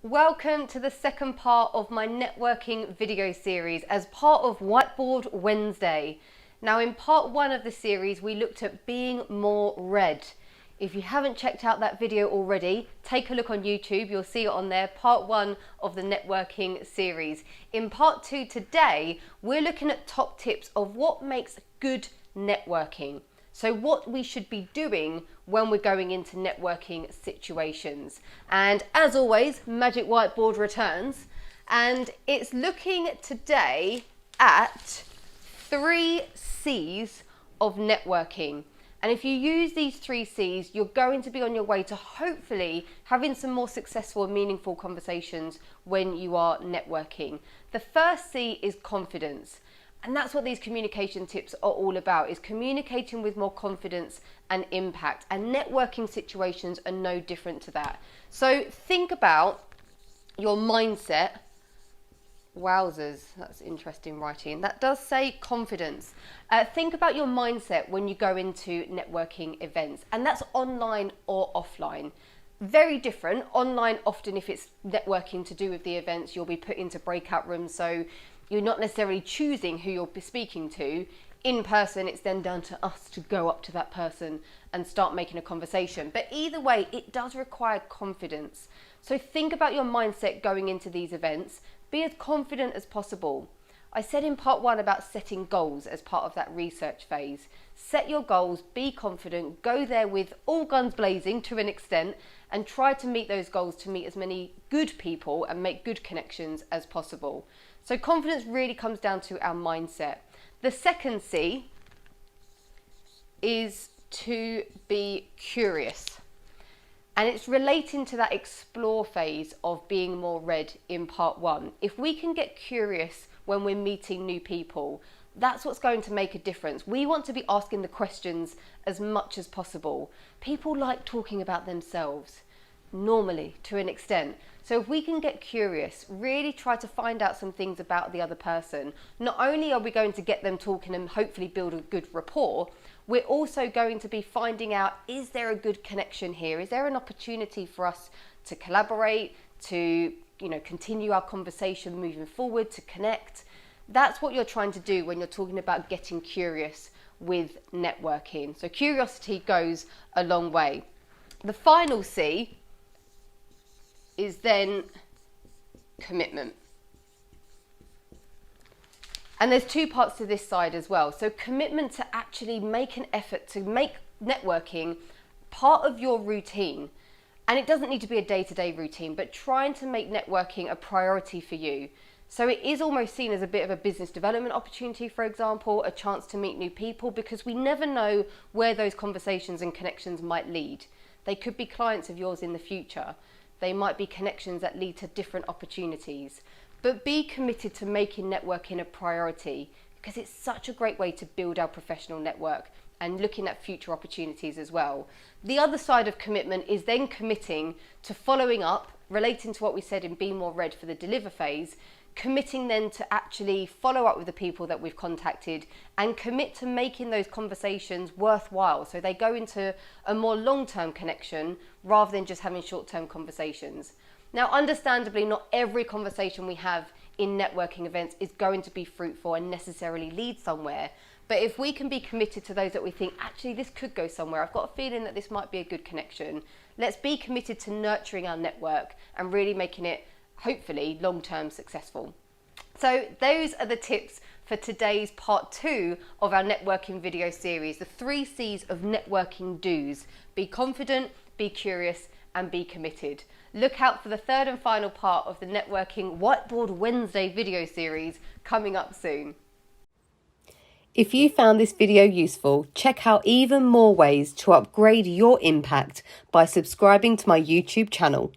Welcome to the second part of my networking video series as part of Whiteboard Wednesday. Now in part one of the series we looked at being more read. If you haven't checked out that video already, take a look on YouTube, you'll see it on there, part one of the networking series. In part two today, we're looking at top tips of what makes good networking. So what we should be doing when we're going into networking situations. And as always, Magic Whiteboard returns, and it's looking today at 3 C's of networking. And if you use these 3 C's, you're going to be on your way to hopefully having some more successful and meaningful conversations when you are networking. The first C is confidence. And that's what these communication tips are all about, is communicating with more confidence and impact. And networking situations are no different to that. So think about your mindset. Wowzers, that's interesting writing. That does say confidence. Think about your mindset when you go into networking events, and that's online or offline. Very different. Online, often if it's networking to do with the events, you'll be put into breakout rooms, so you're not necessarily choosing who you'll be speaking to. In person, it's then down to us to go up to that person and start making a conversation. But either way, it does require confidence. So think about your mindset going into these events. Be as confident as possible. I said in part one about setting goals as part of that research phase. Set your goals, be confident, go there with all guns blazing to an extent, and try to meet those goals to meet as many good people and make good connections as possible. So confidence really comes down to our mindset. The second C is to be curious. And it's relating to that explore phase of being more read in part one. If we can get curious when we're meeting new people, that's what's going to make a difference. We want to be asking the questions as much as possible. People like talking about themselves, normally, to an extent. So if we can get curious, really try to find out some things about the other person, not only are we going to get them talking and hopefully build a good rapport, we're also going to be finding out, is there a good connection here? Is there an opportunity for us to collaborate, to continue our conversation moving forward, to connect? That's what you're trying to do when you're talking about getting curious with networking. So curiosity goes a long way. The final C is then commitment. And there's 2 parts to this side as well. So commitment to actually make an effort to make networking part of your routine. And it doesn't need to be a day-to-day routine, but trying to make networking a priority for you. So it is almost seen as a bit of a business development opportunity, for example, a chance to meet new people, because we never know where those conversations and connections might lead. They could be clients of yours in the future. They might be connections that lead to different opportunities. But be committed to making networking a priority, because it's such a great way to build our professional network and looking at future opportunities as well. The other side of commitment is then committing to following up, relating to what we said in Be More Read for the deliver phase, committing then to actually follow up with the people that we've contacted and commit to making those conversations worthwhile, so they go into a more long-term connection rather than just having short-term conversations. Now, understandably, not every conversation we have in networking events is going to be fruitful and necessarily lead somewhere. But if we can be committed to those that we think, actually, this could go somewhere, I've got a feeling that this might be a good connection, let's be committed to nurturing our network and really making it, hopefully, long-term successful. So those are the tips for today's part 2 of our networking video series, the 3 C's of networking do's. Be confident, be curious, and be committed. Look out for the 3rd and final part of the networking Whiteboard Wednesday video series coming up soon. If you found this video useful, check out even more ways to upgrade your impact by subscribing to my YouTube channel.